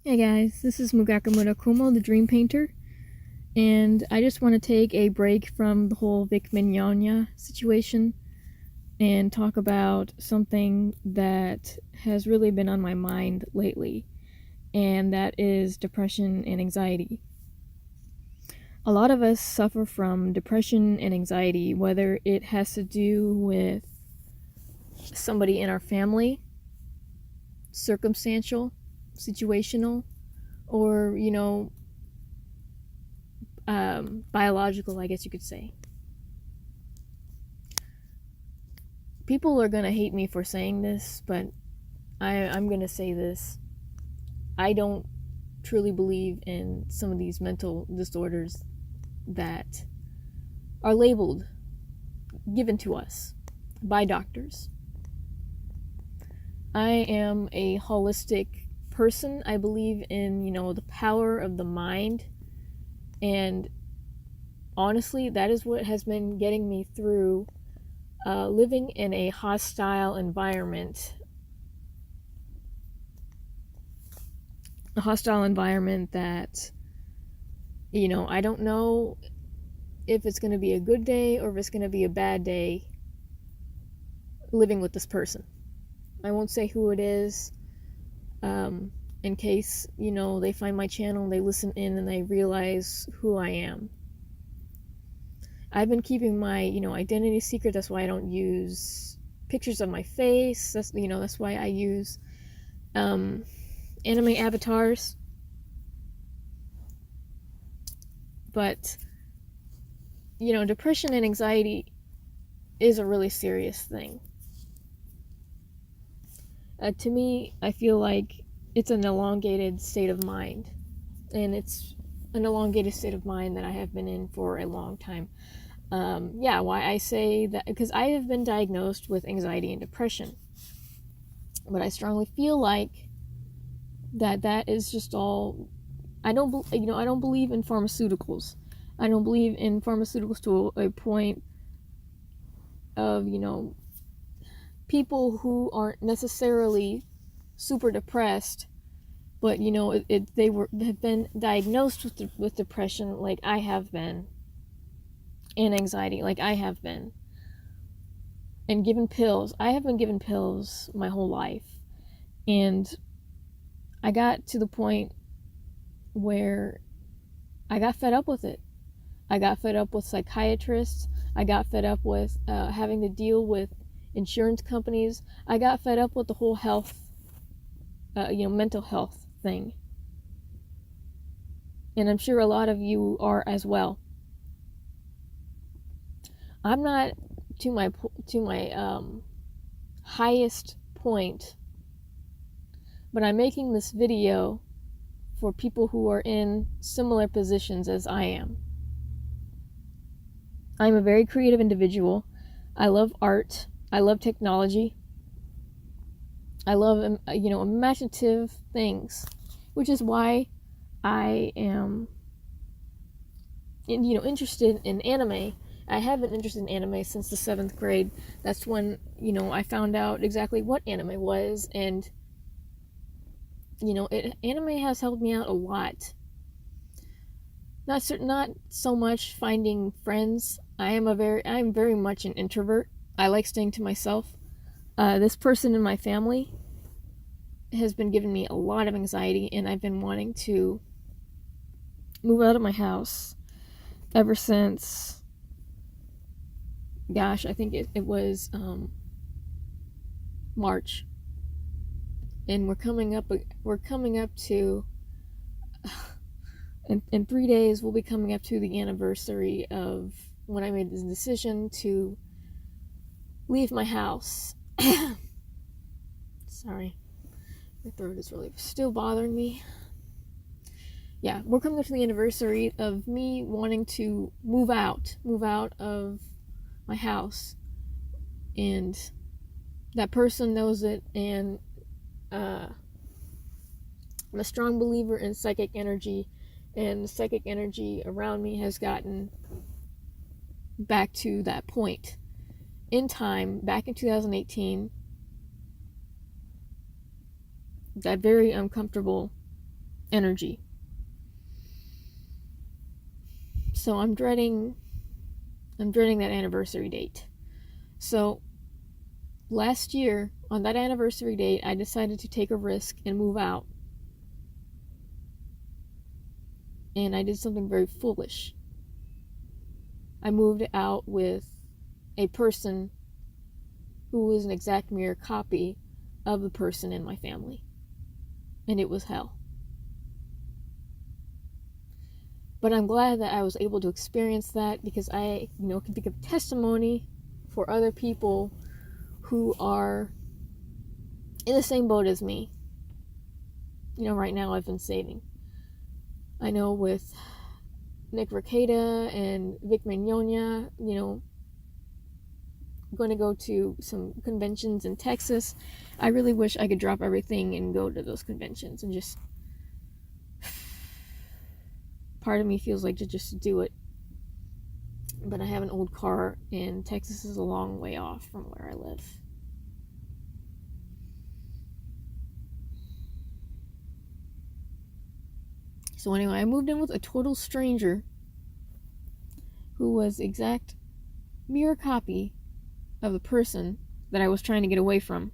Hey guys, this is Mugaka Murakumo, the Dream Painter, and I just want to take a break from the whole Vic Mignogna situation and talk about something that has really been on my mind lately, and that is depression and anxiety. A lot of us suffer from depression and anxiety, whether it has to do with somebody in our family, circumstantial, situational, or, biological, I guess you could say. People are gonna hate me for saying this, but I'm gonna say this. I don't truly believe in some of these mental disorders that are labeled, given to us by doctors. I am a holistic person. I believe in, the power of the mind. And honestly, that is what has been getting me through living in a hostile environment. A hostile environment that, I don't know if it's going to be a good day or if it's going to be a bad day living with this person. I won't say who it is, in case, they find my channel, they listen in, and they realize who I am. I've been keeping my, identity secret. That's why I don't use pictures of my face. That's why I use anime avatars. But, depression and anxiety is a really serious thing. To me, I feel like it's an elongated state of mind. And it's an elongated state of mind that I have been in for a long time. Why I say that, because I have been diagnosed with anxiety and depression. But I strongly feel like that is just all. I don't believe in pharmaceuticals. I don't believe in pharmaceuticals to a point of, people who aren't necessarily super depressed, but they have been diagnosed with depression like I have been, and anxiety like I have been, and given pills. I have been given pills my whole life, and I got to the point where I got fed up with it. I got fed up with psychiatrists. I got fed up with having to deal with insurance companies. I got fed up with the whole health, mental health thing. And I'm sure a lot of you are as well. I'm not to my highest point, but I'm making this video for people who are in similar positions as I am. I'm a very creative individual. I love art. I love technology. I love, imaginative things, which is why I am, interested in anime. I have been interested in anime since the 7th grade. That's when, I found out exactly what anime was, and, anime has helped me out a lot. Not so much finding friends. I am very much an introvert. I like staying to myself. This person in my family has been giving me a lot of anxiety, and I've been wanting to move out of my house ever since, I think it was March, and we're coming up to in 3 days we'll be coming up to the anniversary of when I made this decision to leave my house. Sorry, my throat is really still bothering me. Yeah, we're coming up to the anniversary of me wanting to move out of my house, and that person knows it, and I'm a strong believer in psychic energy, and the psychic energy around me has gotten back to that point in time, back in 2018, that very uncomfortable energy. So I'm dreading that anniversary date. So last year, on that anniversary date, I decided to take a risk and move out. And I did something very foolish. I moved out with a person who was an exact mirror copy of the person in my family. And it was hell. But I'm glad that I was able to experience that, because I, can think of testimony for other people who are in the same boat as me. Right now I've been saving. I know with Nick Rekieta and Vic Mignogna, going to go to some conventions in Texas. I really wish I could drop everything and go to those conventions, and just part of me feels like to just do it. But I have an old car, and Texas is a long way off from where I live. So anyway, I moved in with a total stranger who was exact mirror copy of the person that I was trying to get away from.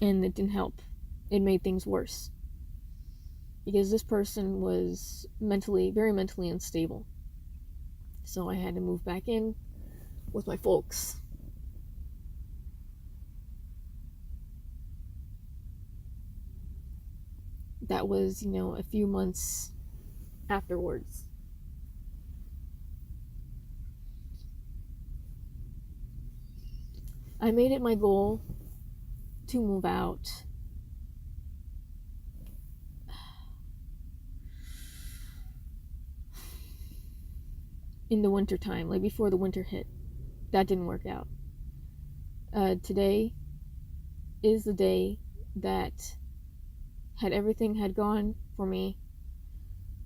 And it didn't help. It made things worse. Because this person was very mentally unstable. So I had to move back in with my folks. That was, a few months afterwards. I made it my goal to move out in the winter time, like before the winter hit. That didn't work out. Today is the day that, had everything had gone for me,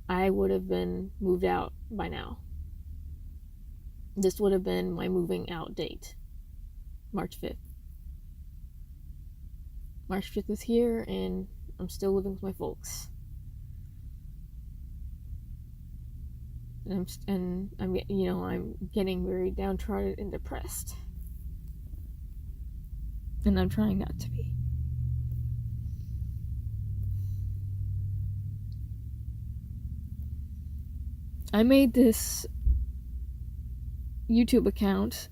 I would have been moved out by now. This would have been my moving out date, March 5th. March 5th is here, and I'm still living with my folks. And I'm getting very downtrodden and depressed. And I'm trying not to be. I made this YouTube account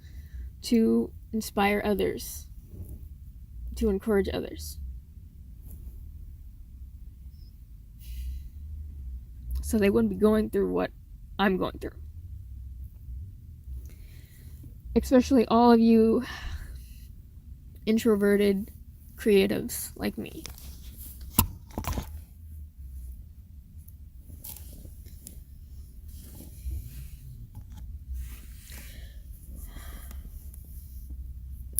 to inspire others, to encourage others. So they wouldn't be going through what I'm going through. Especially all of you introverted creatives like me.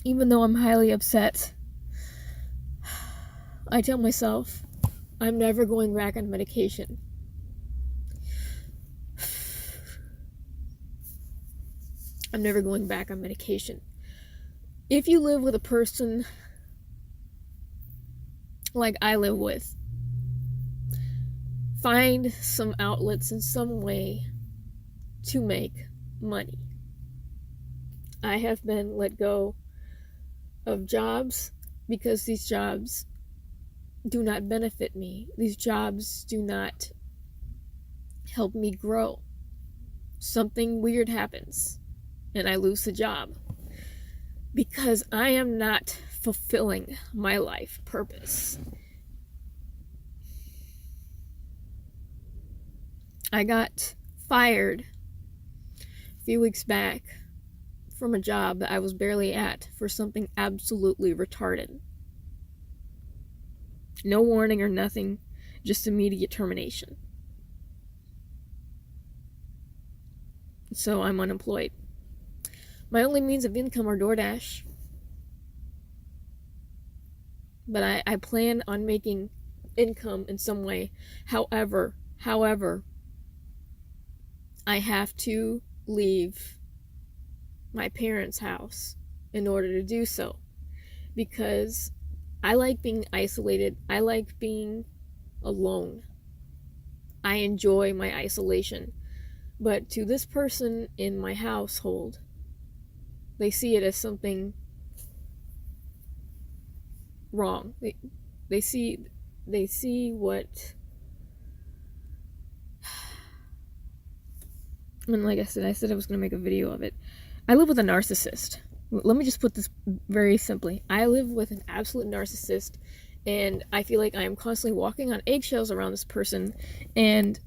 Even though I'm highly upset, I tell myself I'm never going back on medication. I'm never going back on medication. If you live with a person like I live with, find some outlets in some way to make money. I have been let go of jobs because these jobs do not benefit me. These jobs do not help me grow. Something weird happens and I lose the job because I am not fulfilling my life purpose. I got fired a few weeks back from a job that I was barely at for something absolutely retarded. No warning or nothing, just immediate termination. So I'm unemployed. My only means of income are DoorDash. But I plan on making income in some way. However, I have to leave my parents' house in order to do so. Because I like being isolated. I like being alone. I enjoy my isolation. But to this person in my household, they see it as something wrong. They see what, and like I said I was going to make a video of it. I live with a narcissist. Let me just put this very simply. I live with an absolute narcissist, and I feel like I am constantly walking on eggshells around this person. And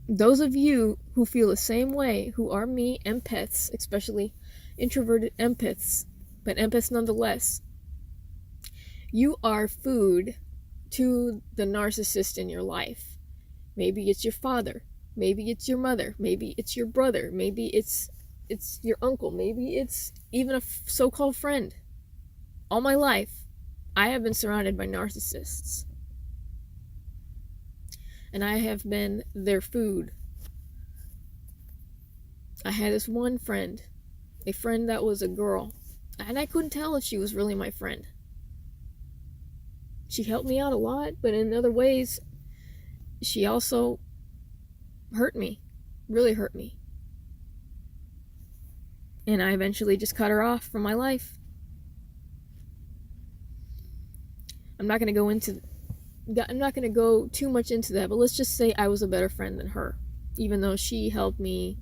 those of you who feel the same way, who are me, empaths, especially introverted empaths, but empaths nonetheless, you are food to the narcissist in your life. Maybe it's your father, maybe it's your mother, maybe it's your brother, maybe it's your uncle, maybe it's even a so-called friend. All my life, I have been surrounded by narcissists. And I have been their food. I had this one friend, a friend that was a girl, and I couldn't tell if she was really my friend. She helped me out a lot, but in other ways, she also hurt me, really hurt me. And I eventually just cut her off from my life. I'm not going to go too much into that, but let's just say I was a better friend than her, even though she helped me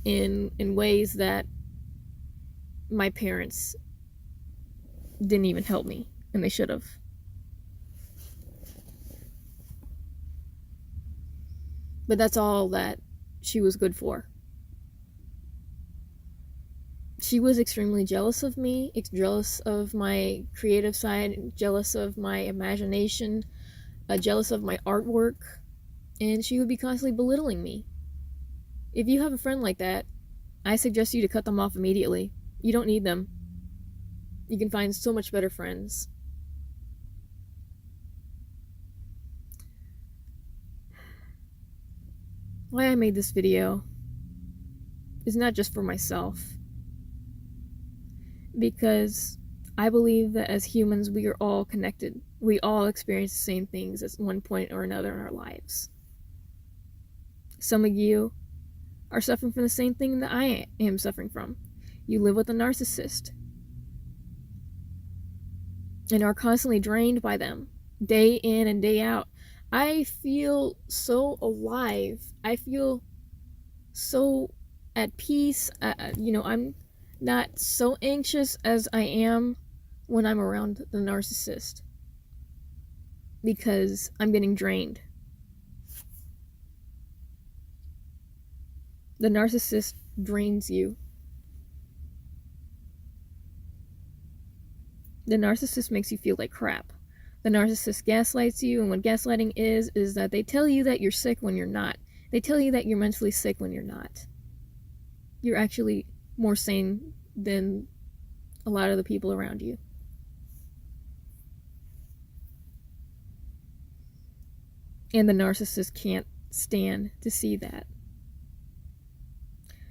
in ways that my parents didn't even help me, and they should have. But that's all that she was good for. She was extremely jealous of me, jealous of my creative side, jealous of my imagination, jealous of my artwork, and she would be constantly belittling me. If you have a friend like that, I suggest you to cut them off immediately. You don't need them. You can find so much better friends. Why I made this video is not just for myself, because I believe that as humans, we are all connected. We all experience the same things at one point or another in our lives. Some of you are suffering from the same thing that I am suffering from. You live with a narcissist and are constantly drained by them, day in and day out. I feel so alive. I feel so at peace. I'm not so anxious as I am when I'm around the narcissist, because I'm getting drained. The narcissist drains you. The narcissist makes you feel like crap. The narcissist gaslights you, and what gaslighting is that they tell you that you're sick when you're not. They tell you that you're mentally sick when you're not. You're actually more sane than a lot of the people around you. And the narcissist can't stand to see that.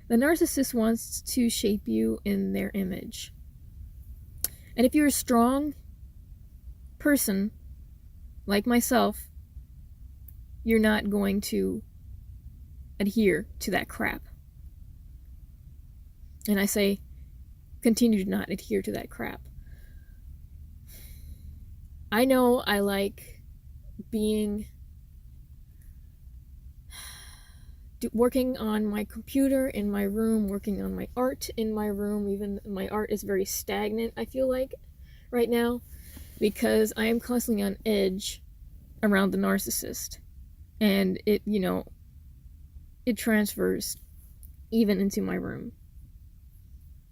The narcissist wants to shape you in their image. And if you're a strong person, like myself, you're not going to adhere to that crap. And I say, continue to not adhere to that crap. I know I like working on my computer in my room, working on my art in my room. Even my art is very stagnant, I feel like, right now, because I am constantly on edge around the narcissist. And it transfers even into my room,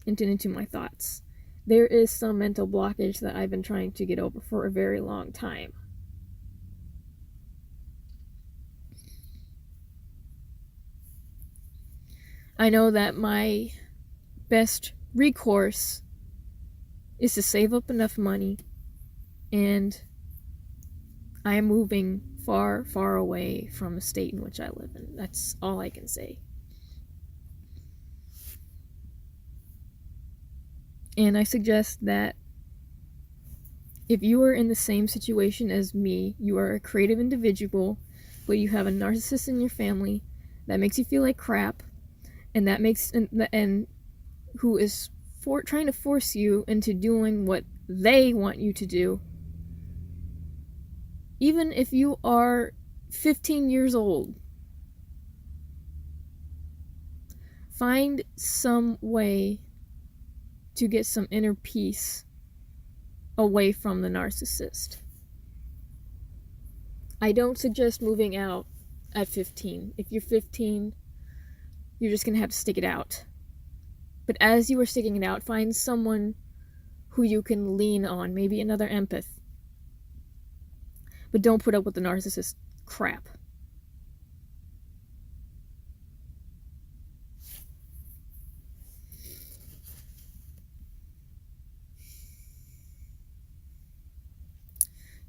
into my thoughts. There is some mental blockage that I've been trying to get over for a very long time. I know that my best recourse is to save up enough money, and I am moving far, far away from the state in which I live in. That's all I can say. And I suggest that If you are in the same situation as me, you are a creative individual, but you have a narcissist in your family that makes you feel like crap, and that makes and who is trying to force you into doing what they want you to do. Even if you are 15 years old, find some way to get some inner peace away from the narcissist. I don't suggest moving out at 15. If you're 15, you're just gonna have to stick it out. But as you are sticking it out, find someone who you can lean on, maybe another empath. But don't put up with the narcissist crap.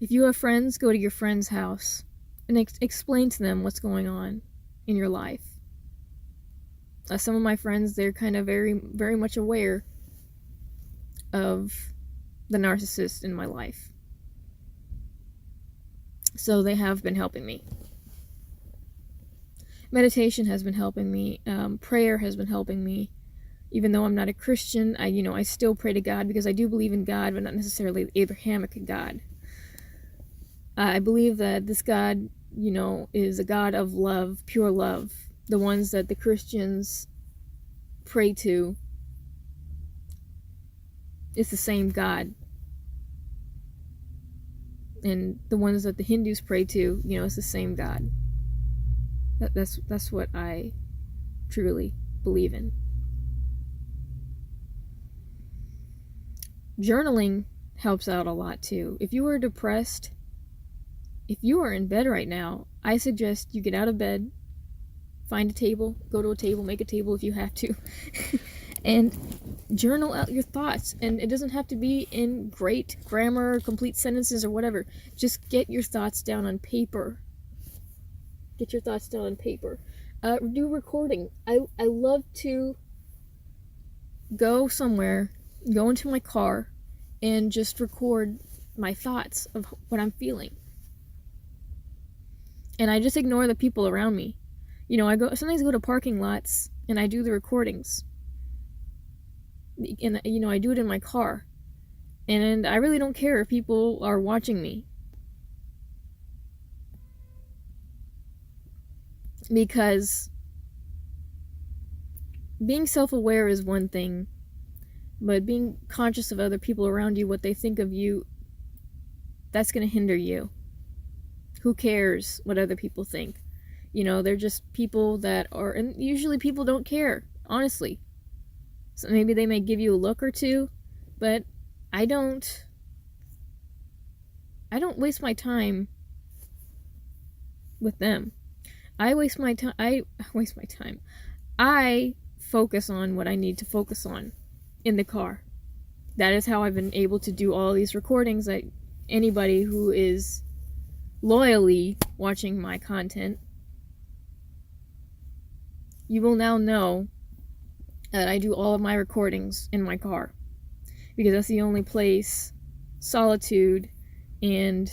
If you have friends, go to your friend's house and explain to them what's going on in your life. Some of my friends, they're kind of very, very much aware of the narcissist in my life. So they have been helping me. Meditation has been helping me. Prayer has been helping me. Even though I'm not a Christian, I still pray to God because I do believe in God, but not necessarily the Abrahamic God. I believe that this God, is a God of love, pure love. The ones that the Christians pray to, it's the same God. And the ones that the Hindus pray to, it's the same God. That's what I truly believe in. Journaling helps out a lot too. If you are depressed, if you are in bed right now, I suggest you get out of bed, find a table, go to a table, make a table if you have to, and journal out your thoughts. And it doesn't have to be in great grammar, complete sentences, or whatever. Just get your thoughts down on paper. Get your thoughts down on paper. Do recording. I love to go somewhere, go into my car, and just record my thoughts of what I'm feeling. And I just ignore the people around me. I sometimes go to parking lots and I do the recordings. And I do it in my car. And I really don't care if people are watching me. Because being self-aware is one thing, but being conscious of other people around you, what they think of you, that's going to hinder you. Who cares what other people think? They're just people that are, and usually people don't care, honestly. So maybe they may give you a look or two, but I don't waste my time with them. I waste my time. I focus on what I need to focus on in the car. That is how I've been able to do all these recordings. That anybody who is loyally watching my content, you will now know that I do all of my recordings in my car, because that's the only place solitude and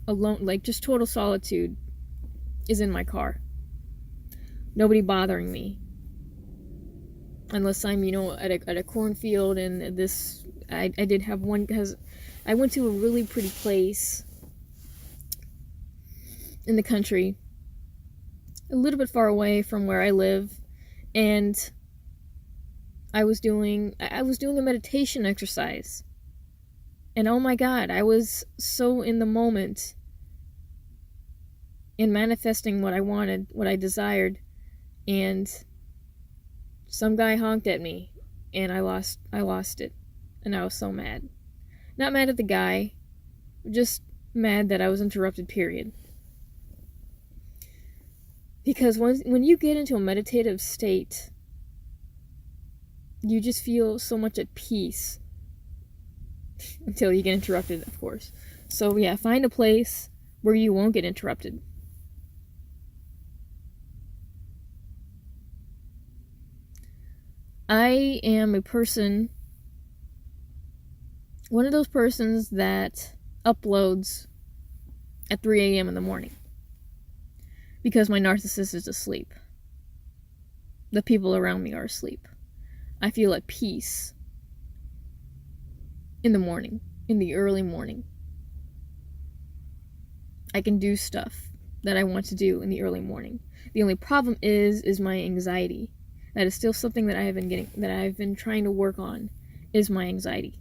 alone, like just total solitude, is in my car. Nobody bothering me, unless I'm at a cornfield. And this I did have one, because I went to a really pretty place in the country, a little bit far away from where I live, and I was doing a meditation exercise. And oh my God, I was so in the moment in manifesting what I wanted, what I desired, and some guy honked at me and I lost it. And I was so mad. Not mad at the guy, just mad that I was interrupted, period. Because when you get into a meditative state, you just feel so much at peace. Until you get interrupted, of course. So yeah, find a place where you won't get interrupted. I am one of those persons that uploads at 3 a.m. in the morning because my narcissist is asleep. The people around me are asleep. I feel at peace in the morning, in the early morning. I can do stuff that I want to do in the early morning. The only problem is my anxiety. That is still something that I've been trying to work on, is my anxiety.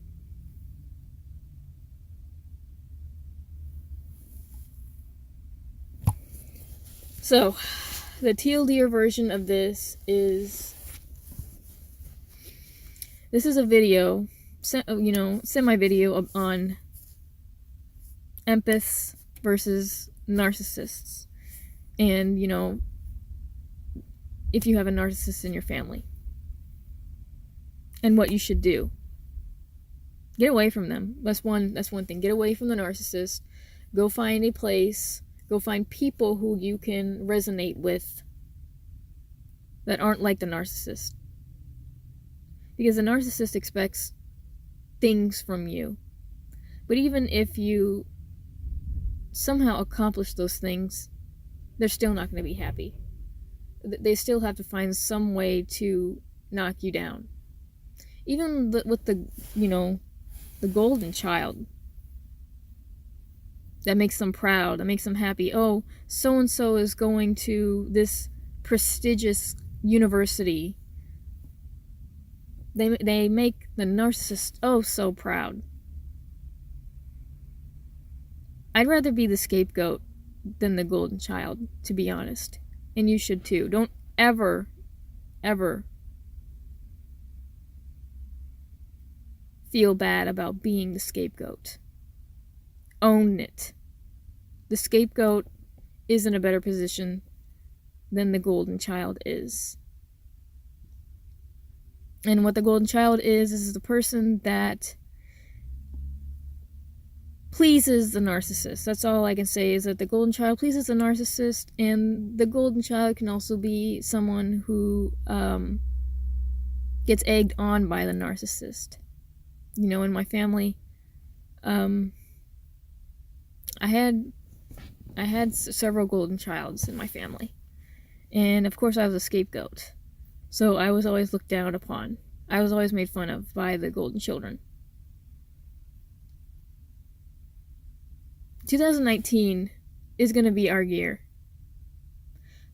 So, the TLDR version of this is a video, semi-video on empaths versus narcissists. And, if you have a narcissist in your family. And what you should do. Get away from them. That's one thing. Get away from the narcissist. Go find a place. Go find people who you can resonate with that aren't like the narcissist. Because the narcissist expects things from you. But even if you somehow accomplish those things, they're still not going to be happy. They still have to find some way to knock you down. Even with the golden child. That makes them proud. That makes them happy. Oh, so-and-so is going to this prestigious university. They make the narcissist so proud. I'd rather be the scapegoat than the golden child, to be honest. And you should too. Don't ever feel bad about being the scapegoat. Own it. The scapegoat is in a better position than the golden child is. And what the golden child is the person that pleases the narcissist. That's all I can say, is that the golden child pleases the narcissist, and the golden child can also be someone who gets egged on by the narcissist. In my family, I had several golden childs in my family, and of course I was a scapegoat, so I was always looked down upon. I was always made fun of by the golden children. 2019 is going to be our year,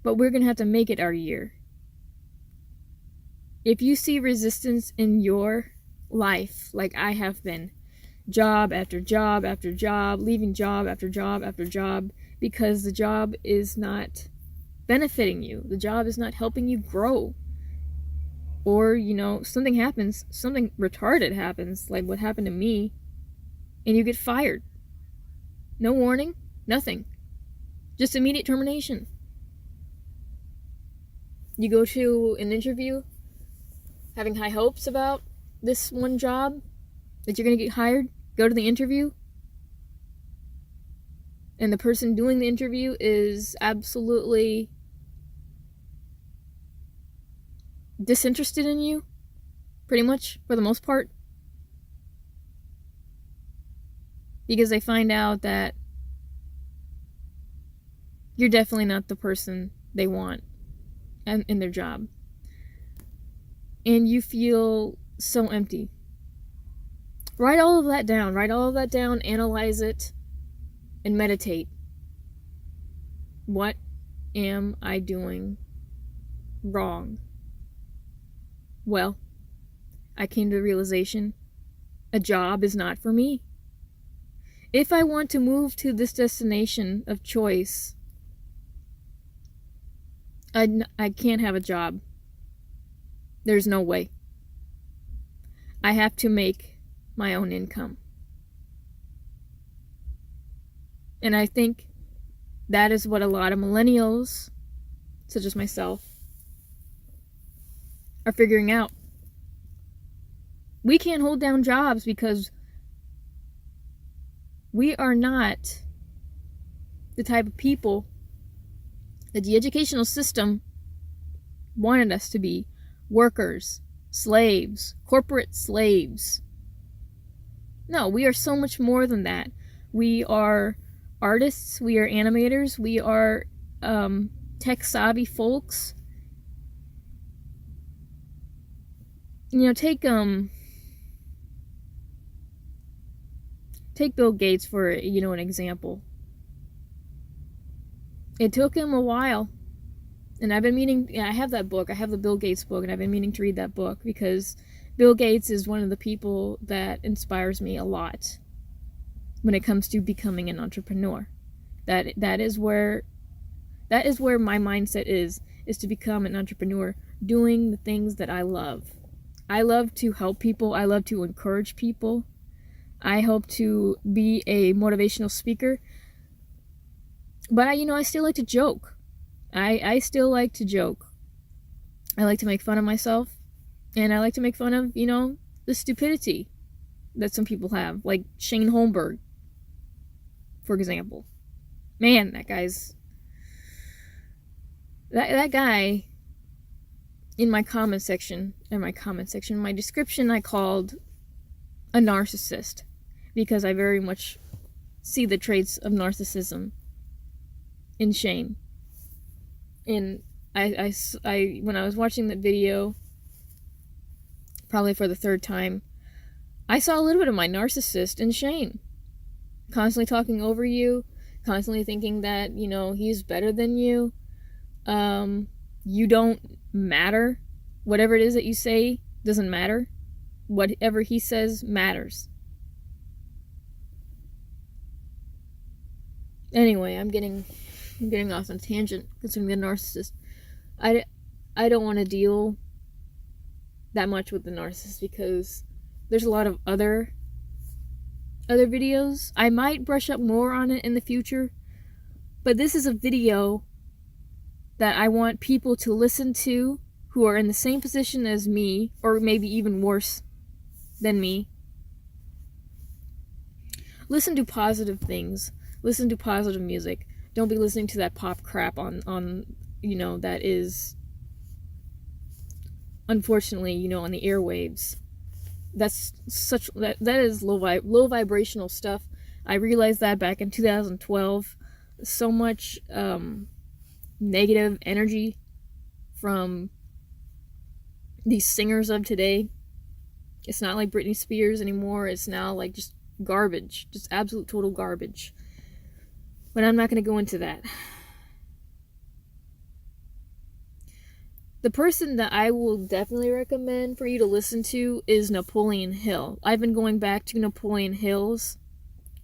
but we're going to have to make it our year. If you see resistance in your life, like I have been, job after job after job, leaving job after job after job, because the job is not benefiting you, the job is not helping you grow, or something happens, something retarded happens, like what happened to me, and you get fired. No warning, nothing. Just immediate termination. You go to an interview having high hopes about this one job, that you're going to get hired, go to the interview, and the person doing the interview is absolutely disinterested in you, pretty much, for the most part. Because they find out that you're definitely not the person they want in their job. And you feel so empty. Write all of that down. Analyze it, and meditate. What am I doing wrong? Well, I came to the realization a job is not for me. If I want to move to this destination of choice, I can't have a job. There's no way. I have to make my own income. And I think that is what a lot of millennials, such as myself, are figuring out. We can't hold down jobs because we are not the type of people that the educational system wanted us to be. Workers, slaves, corporate slaves. No, we are so much more than that. We are artists, we are animators, we are tech savvy folks. You know, take Bill Gates for, you know, an example. It took him a while, and I've been meaning, I have that book, I have the Bill Gates book, and I've been meaning to read that book because Bill Gates is one of the people that inspires me a lot when it comes to becoming an entrepreneur. That is where my mindset is to become an entrepreneur, doing the things that I love. I love to help people, I love to encourage people. I hope to be a motivational speaker. But I still like to joke. I still like to joke. I like to make fun of myself. And I like to make fun of, the stupidity that some people have. Like Shane Holmberg, for example. Man, that guy's... That guy, in my description, my description I called a narcissist. Because I very much see the traits of narcissism in Shane. And I when I was watching that video, probably for the third time, I saw a little bit of my narcissist in Shane. Constantly talking over you, constantly thinking that, he's better than you. You don't matter. Whatever it is that you say doesn't matter. Whatever he says matters. Anyway, I'm getting off on a tangent concerning the narcissist. I don't want to deal that much with the narcissist because there's a lot of other videos. I might brush up more on it in the future, but this is a video that I want people to listen to who are in the same position as me, or maybe even worse than me. Listen to positive things. Listen to positive music. Don't be listening to that pop crap on that is, unfortunately, on the airwaves. That is low vibrational stuff. I realized that back in 2012. So much negative energy from these singers of today. It's not like Britney Spears anymore. It's now like just garbage, just absolute total garbage. But I'm not going to go into that. The person that I will definitely recommend for you to listen to is Napoleon Hill. I've been going back to Napoleon Hill's,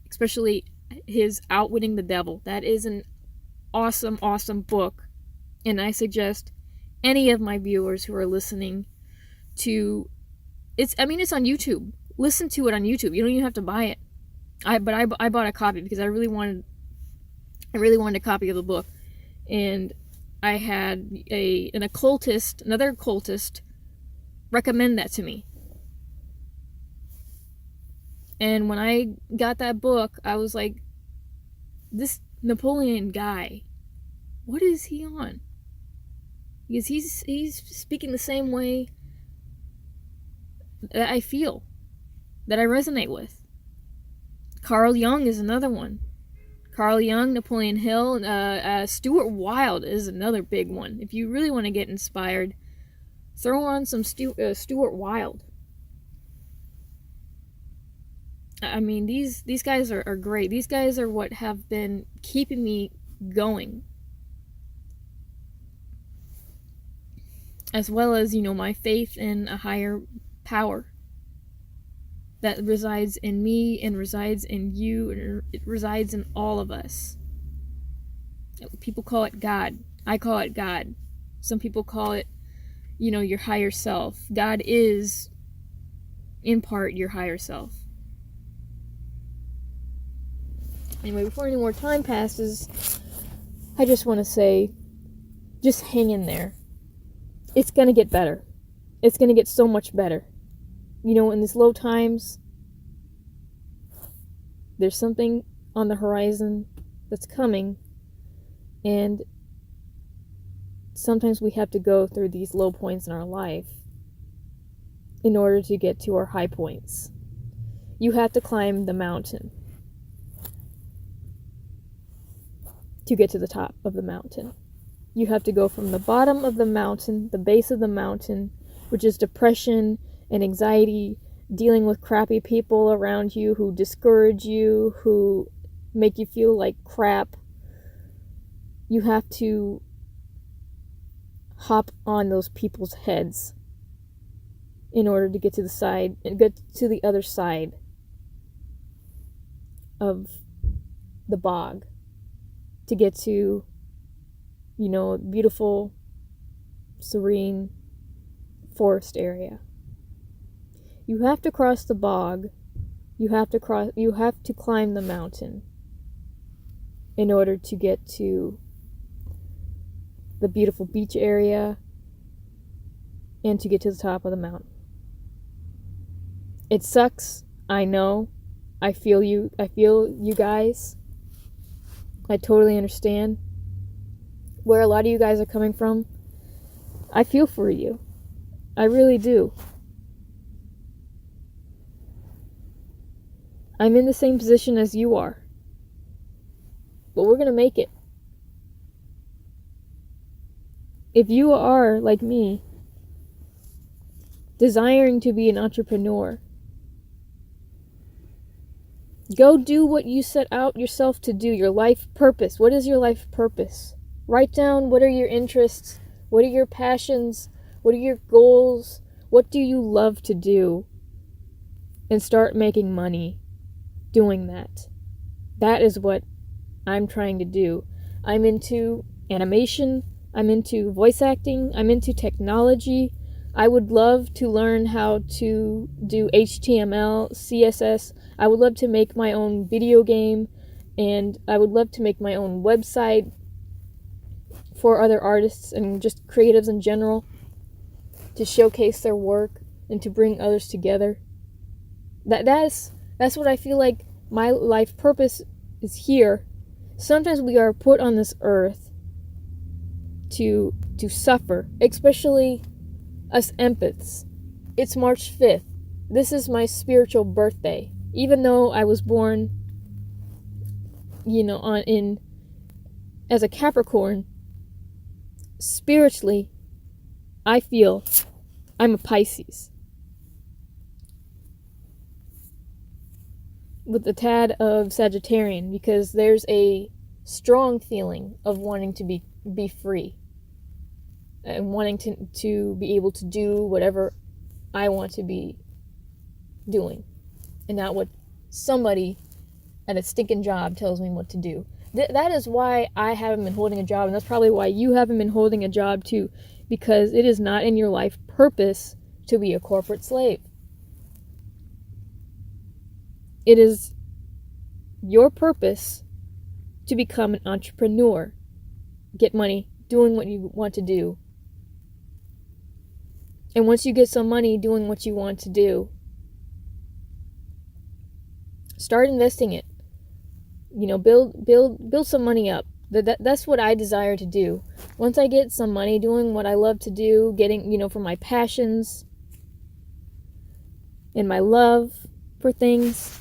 especially his Outwitting the Devil. That is an awesome, awesome book. And I suggest any of my viewers who are listening to... It's on YouTube. Listen to it on YouTube. You don't even have to buy it. I bought a copy because I really wanted a copy of the book. And I had another occultist recommend that to me. And when I got that book, I was like, this Napoleon guy, what is he on? Because he's speaking the same way that I feel, that I resonate with. Carl Jung is another one. Carl Jung, Napoleon Hill, Stuart Wilde is another big one. If you really want to get inspired, throw on some Stuart Wilde. I mean, these guys are great. These guys are what have been keeping me going. As well as, my faith in a higher power that resides in me and resides in you, and it resides in all of us. People call it God. I call it God. Some people call it, your higher self. God is, in part, your higher self. Anyway, before any more time passes, I just want to say, just hang in there. It's going to get better. It's going to get so much better. In these low times, there's something on the horizon that's coming, and sometimes we have to go through these low points in our life in order to get to our high points. You have to climb the mountain. to get to the top of the mountain. You have to go from the bottom of the mountain, the base of the mountain, which is depression and anxiety, dealing with crappy people around you who discourage you, who make you feel like crap. You have to hop on those people's heads in order to get to the side and get to the other side of the bog, to get to, beautiful, serene forest area. You have to cross the bog. You have to climb the mountain in order to get to the beautiful beach area and to get to the top of the mountain. It sucks, I know. I feel you guys. I totally understand where a lot of you guys are coming from. I feel for you. I really do. I'm in the same position as you are. But we're going to make it. If you are, like me, desiring to be an entrepreneur, go do what you set out yourself to do, your life purpose. What is your life purpose? Write down what are your interests, what are your passions, what are your goals, what do you love to do, and start making money doing that. That is what I'm trying to do. I'm into animation, I'm into voice acting, I'm into technology. I would love to learn how to do HTML, CSS. I would love to make my own video game, and I would love to make my own website for other artists and just creatives in general, to showcase their work and to bring others together. That's what I feel like my life purpose is here. Sometimes we are put on this earth to suffer, especially us empaths. It's March 5th. This is my spiritual birthday. Even though I was born, as a Capricorn, spiritually, I feel I'm a Pisces. With a tad of Sagittarian, because there's a strong feeling of wanting to be free. And wanting to be able to do whatever I want to be doing. And not what somebody at a stinking job tells me what to do. That is why I haven't been holding a job, and that's probably why you haven't been holding a job too, because it is not in your life purpose to be a corporate slave. It is your purpose to become an entrepreneur, get money doing what you want to do. And once you get some money doing what you want to do, start investing it. Build some money up. That's what I desire to do. Once I get some money doing what I love to do, getting, for my passions and my love for things,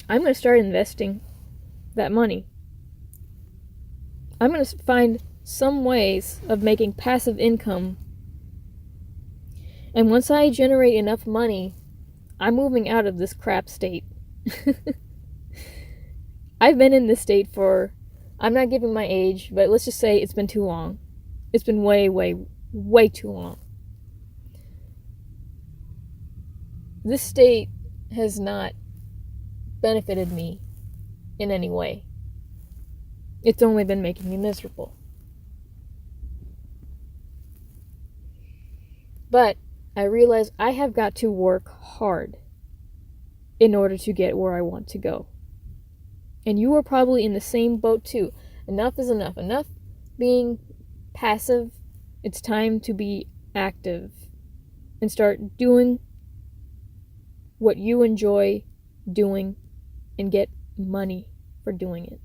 I'm going to start investing that money. I'm going to find some ways of making passive income. And once I generate enough money, I'm moving out of this crap state. I've been in this state for, I'm not giving my age, but let's just say it's been too long. It's been way, way, way too long. This state has not benefited me in any way. It's only been making me miserable. But I realize I have got to work hard in order to get where I want to go. And you are probably in the same boat too. Enough is enough. Enough being passive. It's time to be active and start doing what you enjoy doing and get money for doing it.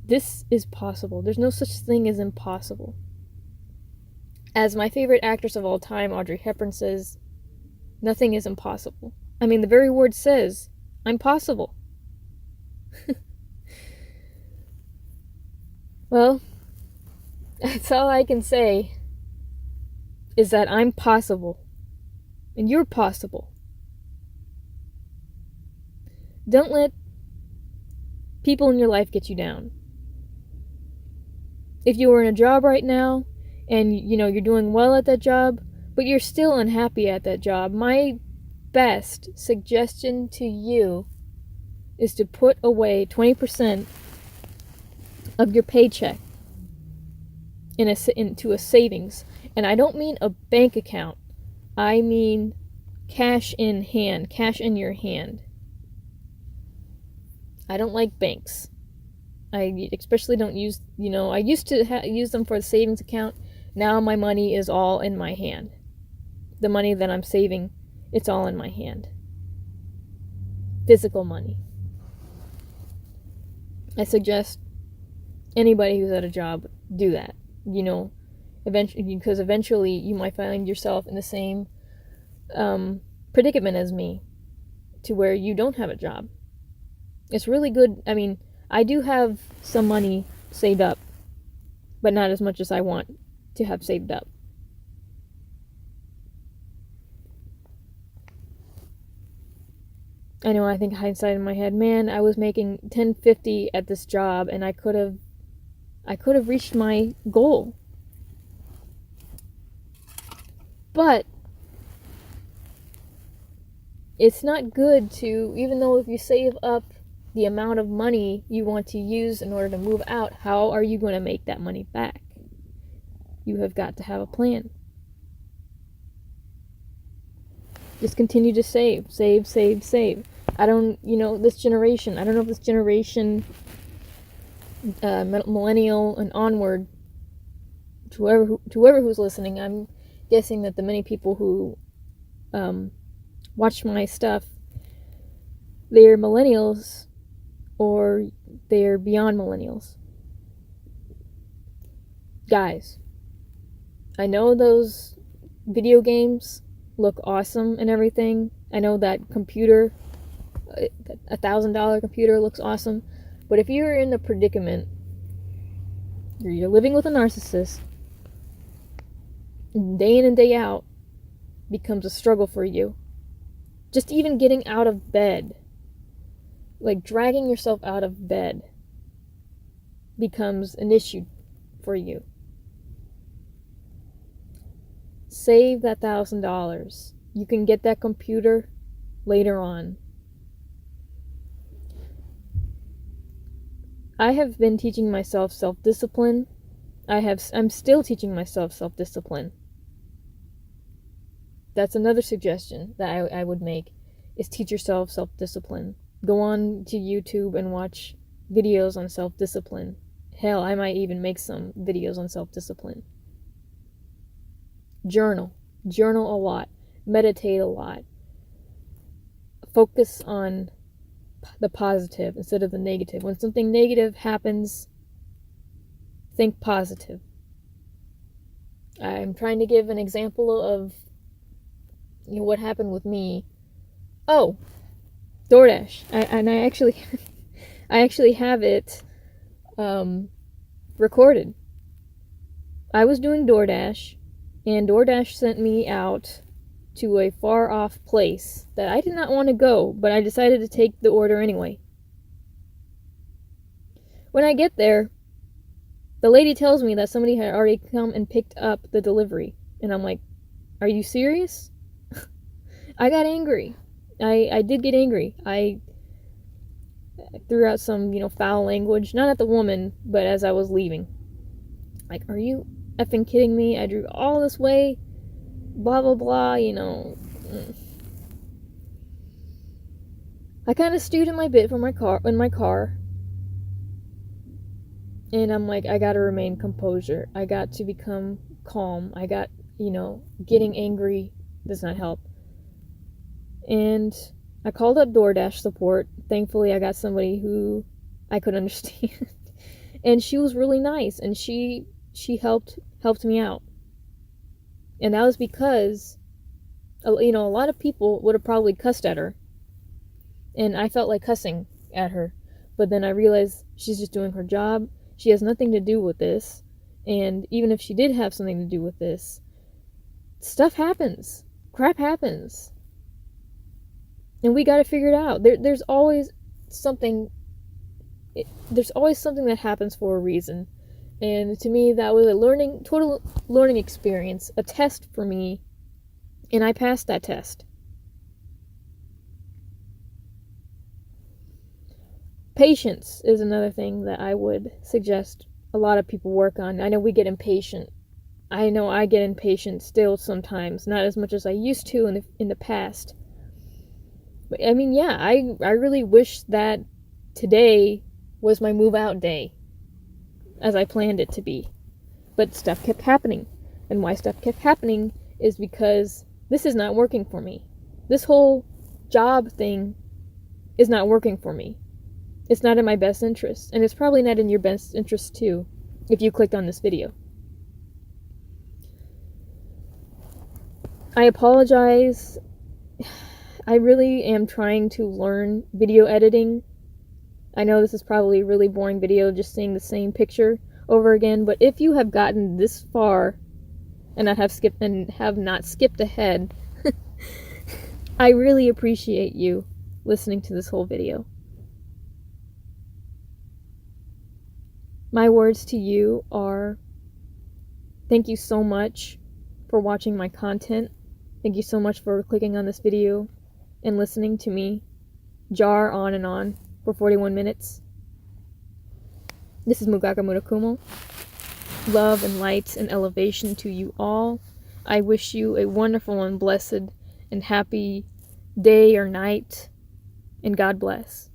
This is possible. There's no such thing as impossible. As my favorite actress of all time, Audrey Hepburn, says, nothing is impossible. I mean, the very word says, I'm possible. Well, that's all I can say is that I'm possible and you're possible. Don't let people in your life get you down. If you were in a job right now and you're doing well at that job, but you're still unhappy at that job, my best suggestion to you is to put away 20% of your paycheck into a savings. And I don't mean a bank account. I mean cash in hand, cash in your hand. I don't like banks. I especially don't use, I used to use them for the savings account. Now my money is all in my hand. The money that I'm saving, it's all in my hand. Physical money. I suggest anybody who's at a job do that. Because eventually you might find yourself in the same predicament as me, to where you don't have a job. It's really good. I mean, I do have some money saved up, but not as much as I want to have saved up. I know, I think hindsight in my head, man, I was making $10.50 at this job and I could have reached my goal. But it's not good to, even though if you save up the amount of money you want to use in order to move out, how are you going to make that money back? You have got to have a plan. Just continue to save. I don't, this generation, I don't know if this generation, millennial and onward, to whoever who's listening, I'm guessing that the many people who watch my stuff, they're millennials or they're beyond millennials. Guys, I know those video games look awesome and everything. I know that computer, $1,000 computer looks awesome. But if you're in the predicament, you're living with a narcissist, day in and day out becomes a struggle for you. Just even getting out of bed, like dragging yourself out of bed, becomes an issue for you. Save that $1,000. You can get that computer later on. I have been teaching myself self-discipline. I'm still teaching myself self-discipline. That's another suggestion that I would make, is teach yourself self-discipline. Go on to YouTube and watch videos on self-discipline. Hell, I might even make some videos on self-discipline. Journal a lot, meditate a lot, focus on the positive instead of the negative. When something negative happens, think positive. I'm trying to give an example of what happened with me. Oh, DoorDash. I actually have it recorded. I was doing DoorDash, and DoorDash sent me out to a far off place that I did not want to go, but I decided to take the order anyway. When I get there, the lady tells me that somebody had already come and picked up the delivery. And I'm like, are you serious? I got angry. I did get angry. I threw out some, foul language. Not at the woman, but as I was leaving. Like, are you effing kidding me? I drove all this way. Blah, blah, blah, I kind of stewed in my bit in my car. And I'm like, I gotta remain composure. I got to become calm. I got, getting angry does not help. And I called up DoorDash support. Thankfully, I got somebody who I could understand. And she was really nice. And she helped me out. And that was because, a lot of people would have probably cussed at her. And I felt like cussing at her. But then I realized she's just doing her job. She has nothing to do with this. And even if she did have something to do with this, stuff happens. Crap happens. And we gotta figure it out. There's always something that happens for a reason. And to me, that was a total learning experience, a test for me, and I passed that test. Patience is another thing that I would suggest a lot of people work on. I know we get impatient. I know I get impatient still sometimes, not as much as I used to in the past. But I mean, yeah, I really wish that today was my move out day, as I planned it to be. But stuff kept happening. And why stuff kept happening is because this is not working for me. This whole job thing is not working for me. It's not in my best interest. And it's probably not in your best interest too, if you clicked on this video. I apologize. I really am trying to learn video editing. I know this is probably a really boring video, just seeing the same picture over again, but if you have gotten this far and have not skipped ahead, I really appreciate you listening to this whole video. My words to you are, thank you so much for watching my content. Thank you so much for clicking on this video and listening to me jar on and on for 41 minutes. This is Mugaka Murakumo. Love and light and elevation to you all. I wish you a wonderful and blessed and happy day or night, and God bless.